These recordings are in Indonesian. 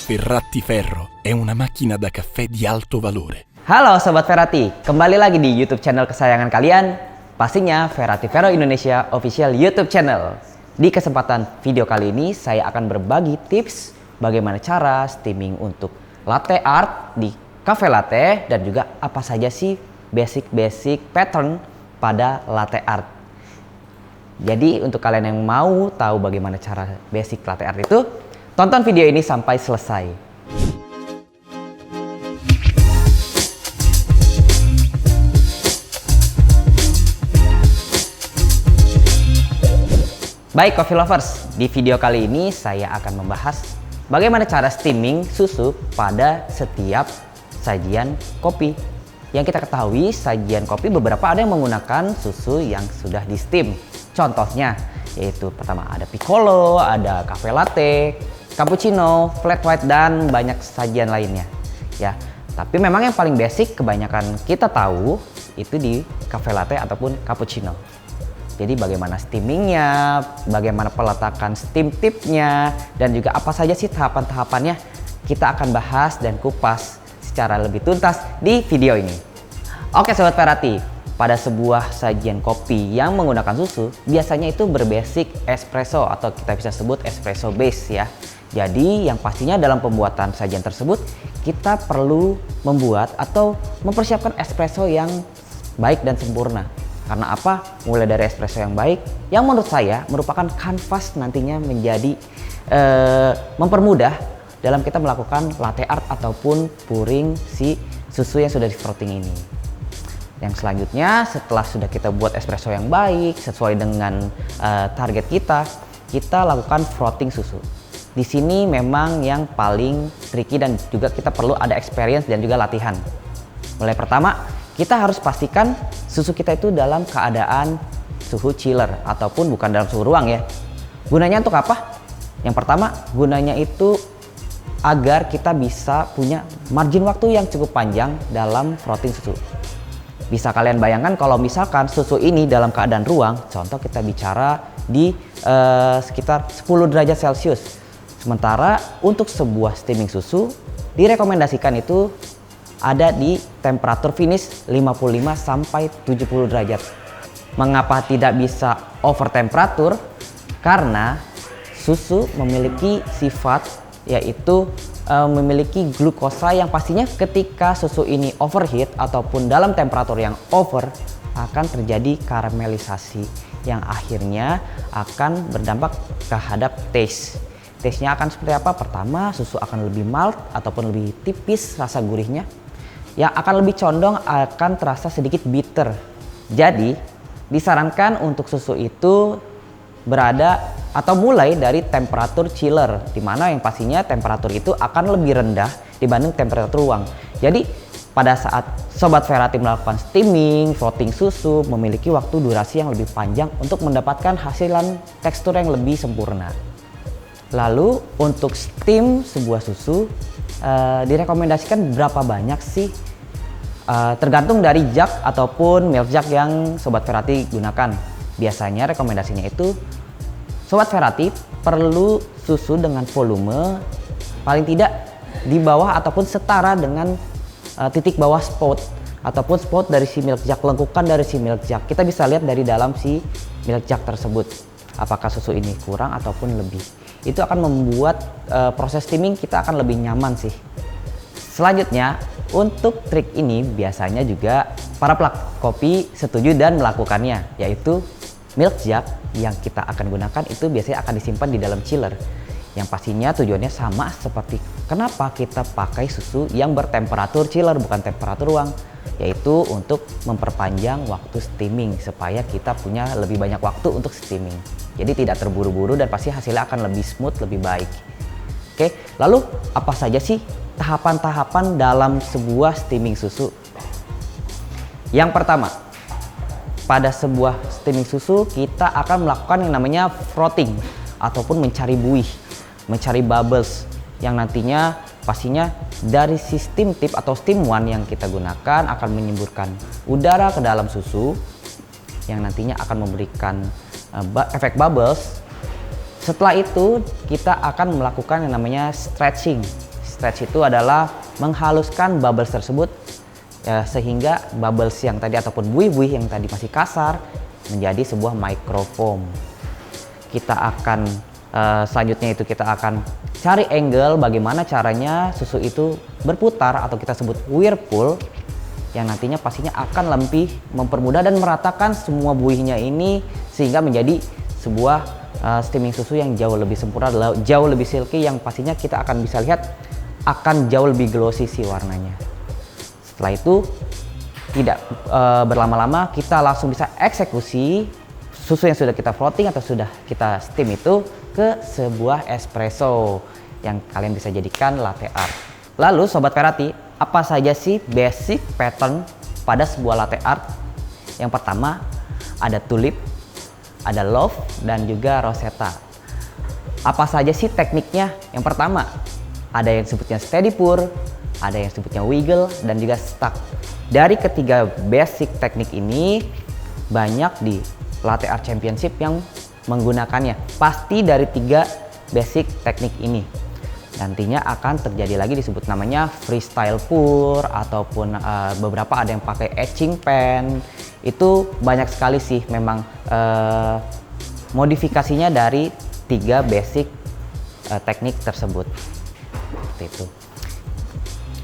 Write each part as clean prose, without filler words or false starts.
Ferrati Ferro è una macchina da caffè di alto valore. Halo Sobat Ferrati, kembali lagi di YouTube channel kesayangan kalian, pastinya Ferrati Ferro Indonesia Official YouTube Channel. Di kesempatan video kali ini saya akan berbagi tips bagaimana cara steaming untuk latte art di cafe latte dan juga apa saja sih basic pattern pada latte art. Jadi untuk kalian yang mau tahu bagaimana cara basic latte art itu, tonton video ini sampai selesai. Baik coffee lovers, di video kali ini saya akan membahas bagaimana cara steaming susu pada setiap sajian kopi. Yang kita ketahui sajian kopi beberapa ada yang menggunakan susu yang sudah di steam. Contohnya yaitu pertama ada piccolo, ada cafe latte, cappuccino, flat white dan banyak sajian lainnya. Ya, tapi memang yang paling basic kebanyakan kita tahu itu di cafe latte ataupun cappuccino. Jadi bagaimana steamingnya, bagaimana peletakan steam tipnya, dan juga apa saja sih tahapan-tahapannya kita akan bahas dan kupas secara lebih tuntas di video ini. Oke Sobat Ferrati, pada sebuah sajian kopi yang menggunakan susu, biasanya itu berbasic espresso atau kita bisa sebut espresso base ya. Jadi yang pastinya dalam pembuatan sajian tersebut, kita perlu membuat atau mempersiapkan espresso yang baik dan sempurna. Karena apa? Mulai dari espresso yang baik, yang menurut saya merupakan kanvas nantinya menjadi mempermudah dalam kita melakukan latte art ataupun pouring si susu yang sudah di frotting ini. Yang selanjutnya setelah sudah kita buat espresso yang baik sesuai dengan target kita lakukan frotting susu. Di sini memang yang paling tricky dan juga kita perlu ada experience dan juga latihan. Mulai pertama, kita harus pastikan susu kita itu dalam keadaan suhu chiller ataupun bukan dalam suhu ruang ya. Gunanya untuk apa? Yang pertama, gunanya itu agar kita bisa punya margin waktu yang cukup panjang dalam frotting susu. Bisa kalian bayangkan kalau misalkan susu ini dalam keadaan ruang, contoh kita bicara di sekitar 10 derajat Celcius. Sementara untuk sebuah steaming susu direkomendasikan itu ada di temperatur finish 55 sampai 70 derajat. Mengapa tidak bisa over temperatur? Karena susu memiliki sifat yaitu memiliki glukosa yang pastinya ketika susu ini overheat ataupun dalam temperatur yang over akan terjadi karamelisasi yang akhirnya akan berdampak terhadap taste. Taste-nya akan seperti apa? Pertama, susu akan lebih mild ataupun lebih tipis rasa gurihnya, yang akan lebih condong akan terasa sedikit bitter. Jadi disarankan untuk susu itu berada atau mulai dari temperatur chiller, di mana yang pastinya temperatur itu akan lebih rendah dibanding temperatur ruang. Jadi pada saat Sobat Ferrati melakukan steaming, frotting susu memiliki waktu durasi yang lebih panjang untuk mendapatkan hasilan tekstur yang lebih sempurna. Lalu untuk steam sebuah susu direkomendasikan berapa banyak sih? Tergantung dari jug ataupun milk jug yang Sobat Ferrati gunakan. Biasanya rekomendasinya itu Sobat Ferrati perlu susu dengan volume paling tidak di bawah ataupun setara dengan titik bawah spout ataupun spout dari si milk jug, lengkukan dari si milk jug. Kita bisa lihat dari dalam si milk jug tersebut apakah susu ini kurang ataupun lebih. Itu akan membuat proses steaming kita akan lebih nyaman sih. Selanjutnya, untuk trik ini biasanya juga para pelaku kopi setuju dan melakukannya, yaitu milk jug yang kita akan gunakan itu biasanya akan disimpan di dalam chiller. Yang pastinya tujuannya sama seperti kenapa kita pakai susu yang bertemperatur chiller bukan temperatur ruang, yaitu untuk memperpanjang waktu steaming supaya kita punya lebih banyak waktu untuk steaming. Jadi tidak terburu-buru dan pasti hasilnya akan lebih smooth, lebih baik. Oke, lalu apa saja sih tahapan-tahapan dalam sebuah steaming susu? Yang pertama, pada sebuah steaming susu kita akan melakukan yang namanya frotting ataupun mencari buih, mencari bubbles yang nantinya pastinya dari sistem tip atau steam one yang kita gunakan akan menyemburkan udara ke dalam susu yang nantinya akan memberikan efek bubbles. Setelah itu kita akan melakukan yang namanya stretching. stretch itu adalah menghaluskan bubbles tersebut ya, sehingga bubbles yang tadi ataupun buih-buih yang tadi masih kasar menjadi sebuah microfoam. Kita akan selanjutnya itu kita akan cari angle bagaimana caranya susu itu berputar atau kita sebut whirlpool, yang nantinya pastinya akan lebih mempermudah dan meratakan semua buihnya ini sehingga menjadi sebuah steaming susu yang jauh lebih sempurna, jauh lebih silky, yang pastinya kita akan bisa lihat akan jauh lebih glossy sih warnanya. Setelah itu tidak berlama-lama, kita langsung bisa eksekusi susu yang sudah kita floating atau sudah kita steam itu ke sebuah espresso yang kalian bisa jadikan latte art. Lalu Sobat Ferrati, apa saja sih basic pattern pada sebuah latte art? Yang pertama ada tulip, ada love, dan juga rosetta. Apa saja sih tekniknya? Yang pertama, ada yang sebutnya steady pour, ada yang sebutnya wiggle, dan juga stuck. Dari ketiga basic teknik ini, banyak di Latte Art Championship yang menggunakannya. Pasti dari tiga basic teknik ini. Nantinya akan terjadi lagi disebut namanya freestyle pour, ataupun beberapa ada yang pakai etching pen. Itu banyak sekali sih memang modifikasinya dari tiga basic teknik tersebut. Seperti itu.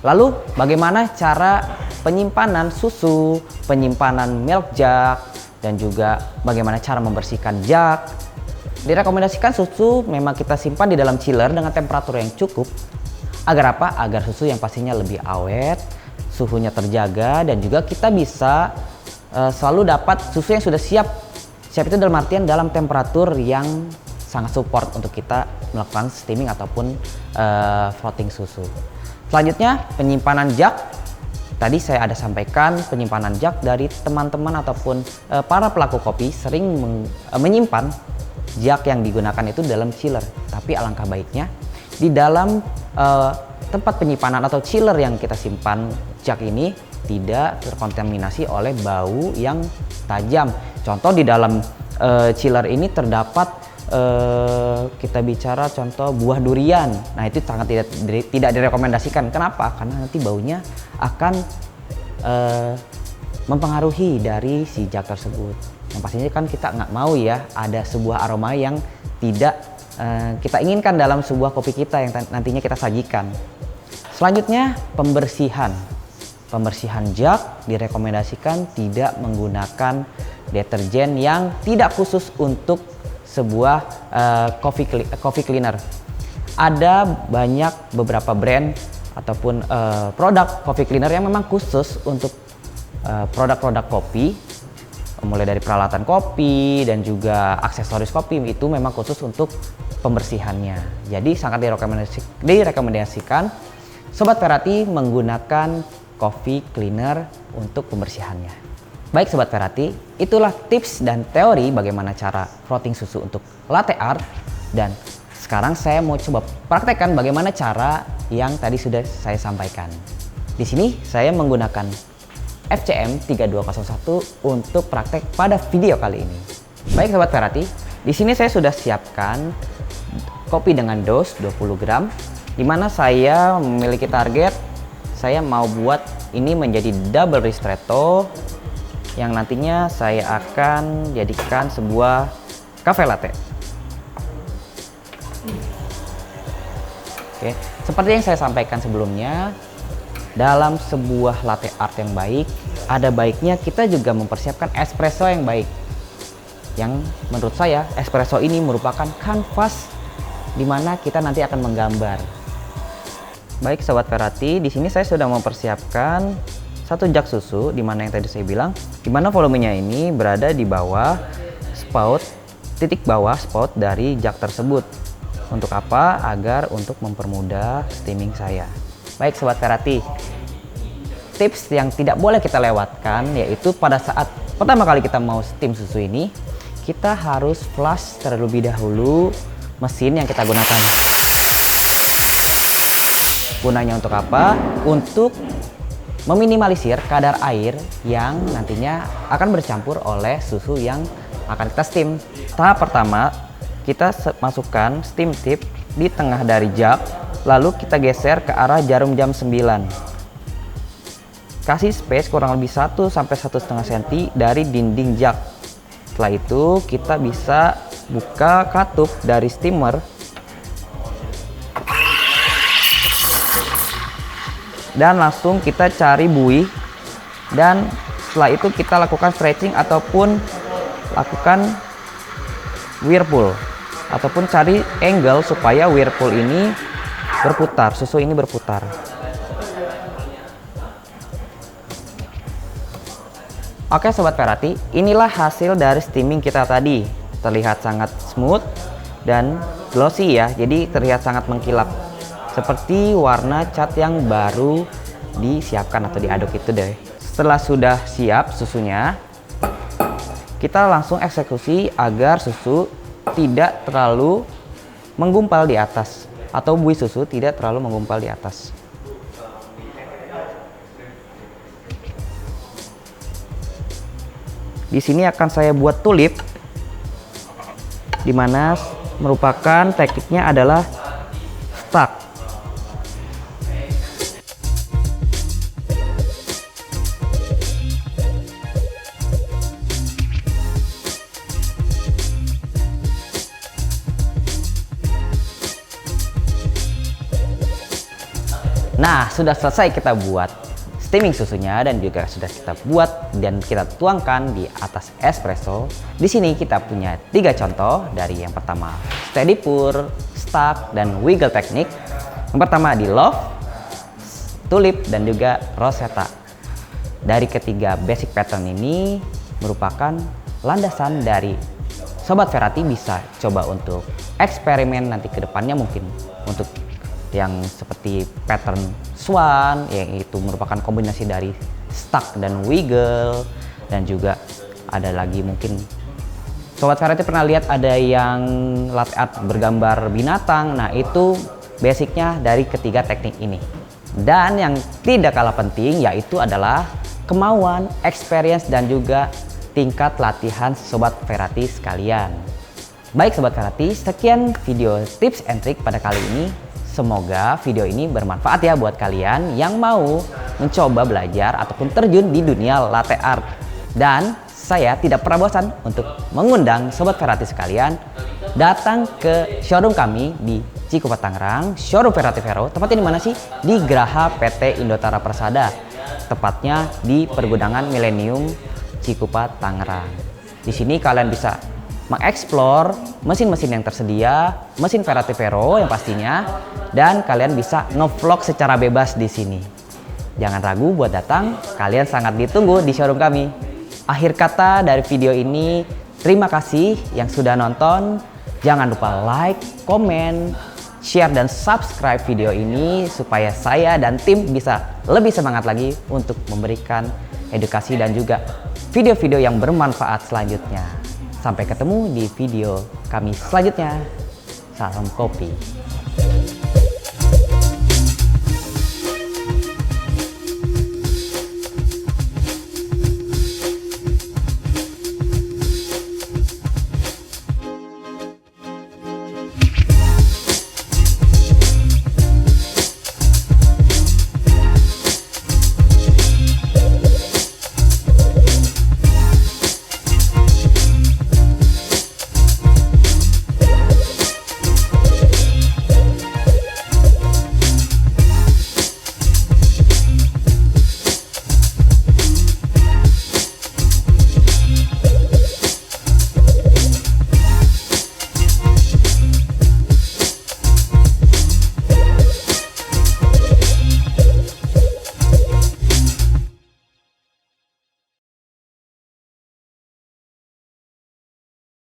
Lalu bagaimana cara penyimpanan susu, penyimpanan milk jug, dan juga bagaimana cara membersihkan jug? Direkomendasikan susu memang kita simpan di dalam chiller dengan temperatur yang cukup. Agar apa? Agar susu yang pastinya lebih awet, suhunya terjaga, dan juga kita bisa selalu dapat susu yang sudah siap. Siap itu dalam artian dalam temperatur yang sangat support untuk kita melakukan steaming ataupun floating susu. Selanjutnya penyimpanan jug. Tadi saya ada sampaikan penyimpanan jug dari teman-teman ataupun para pelaku kopi sering menyimpan jug yang digunakan itu dalam chiller. Tapi alangkah baiknya di dalam tempat penyimpanan atau chiller yang kita simpan jug ini tidak terkontaminasi oleh bau yang tajam. Contoh di dalam chiller ini terdapat kita bicara contoh buah durian. Nah, itu sangat tidak direkomendasikan. Kenapa? Karena nanti baunya akan mempengaruhi dari si jug tersebut. Yang pastinya kan kita nggak mau ya ada sebuah aroma yang tidak kita inginkan dalam sebuah kopi kita yang nantinya kita sajikan. Selanjutnya pembersihan. Pembersihan jug direkomendasikan tidak menggunakan deterjen yang tidak khusus untuk sebuah coffee cleaner. Ada banyak beberapa brand ataupun produk coffee cleaner yang memang khusus untuk produk-produk kopi, mulai dari peralatan kopi dan juga aksesoris kopi, itu memang khusus untuk pembersihannya. Jadi sangat direkomendasikan Sobat Ferrati menggunakan coffee cleaner untuk pembersihannya. Baik Sobat Ferrati, itulah tips dan teori bagaimana cara floating susu untuk latte art. Dan sekarang saya mau coba praktekkan bagaimana cara yang tadi sudah saya sampaikan. Di sini saya menggunakan FCM 3201 untuk praktek pada video kali ini. Baik Sobat Ferrati, di sini saya sudah siapkan kopi dengan dos 20 gram, di mana saya memiliki target saya mau buat ini menjadi double ristretto yang nantinya saya akan jadikan sebuah cafe latte. Oke, seperti yang saya sampaikan sebelumnya, dalam sebuah latte art yang baik, ada baiknya kita juga mempersiapkan espresso yang baik. Yang menurut saya espresso ini merupakan kanvas di mana kita nanti akan menggambar. Baik Sobat Ferrati, di sini saya sudah mempersiapkan satu jug susu, di mana yang tadi saya bilang, di mana volumenya ini berada di bawah spout, titik bawah spout dari jug tersebut. Untuk apa? Agar untuk mempermudah steaming saya. Baik Sobat Ferrati, tips yang tidak boleh kita lewatkan yaitu pada saat pertama kali kita mau steam susu ini, kita harus flush terlebih dahulu mesin yang kita gunakan. Gunanya untuk apa? Untuk meminimalisir kadar air yang nantinya akan bercampur oleh susu yang akan kita steam. Tahap pertama, kita masukkan steam tip di tengah dari jug Lalu kita geser ke arah jarum jam 9. Kasih space kurang lebih 1 sampai 1,5 cm dari dinding jak. Setelah itu kita bisa buka katup dari steamer dan langsung kita cari buih, dan setelah itu kita lakukan stretching ataupun lakukan whirlpool ataupun cari angle supaya whirlpool ini berputar, susu ini berputar. Oke Sobat Ferrati, inilah hasil dari steaming kita tadi. Terlihat sangat smooth dan glossy ya, jadi terlihat sangat mengkilap. Seperti warna cat yang baru disiapkan atau diaduk itu deh. Setelah sudah siap susunya, kita langsung eksekusi agar susu tidak terlalu menggumpal di atas, atau buih susu tidak terlalu menggumpal di atas. Di sini akan saya buat tulip, dimana merupakan tekniknya adalah stuck. Nah, sudah selesai kita buat steaming susunya dan juga sudah kita buat dan kita tuangkan di atas espresso. Di sini kita punya 3 contoh, dari yang pertama steady pour, stuck, dan wiggle technique. Yang pertama di love, tulip, dan juga rosetta. Dari ketiga basic pattern ini merupakan landasan dari Sobat Ferrati bisa coba untuk eksperimen nanti ke depannya, mungkin untuk yang seperti pattern swan, yang itu merupakan kombinasi dari stuck dan wiggle, dan juga ada lagi mungkin Sobat Ferrati pernah lihat ada yang latte art bergambar binatang. Nah, itu basicnya dari ketiga teknik ini. Dan yang tidak kalah penting yaitu adalah kemauan, experience, dan juga tingkat latihan Sobat Ferrati sekalian. Baik Sobat Ferrati, sekian video tips and trick pada kali ini. Semoga video ini bermanfaat ya buat kalian yang mau mencoba belajar ataupun terjun di dunia latte art. Dan saya tidak pernah bosan untuk mengundang Sobat Ferrati sekalian datang ke showroom kami di Cikupa Tangerang, showroom Ferrati Vero. Tepatnya di mana sih? Di Graha PT Indotara Persada. Tepatnya di Pergudangan Millennium Cikupa Tangerang. Di sini kalian bisa mengeksplor mesin-mesin yang tersedia, mesin Ferrati Vero yang pastinya, dan kalian bisa ngevlog secara bebas di sini. Jangan ragu buat datang, kalian sangat ditunggu di showroom kami. Akhir kata dari video ini, terima kasih yang sudah nonton. Jangan lupa like, komen, share, dan subscribe video ini supaya saya dan tim bisa lebih semangat lagi untuk memberikan edukasi dan juga video-video yang bermanfaat selanjutnya. Sampai ketemu di video kami selanjutnya. Salam kopi.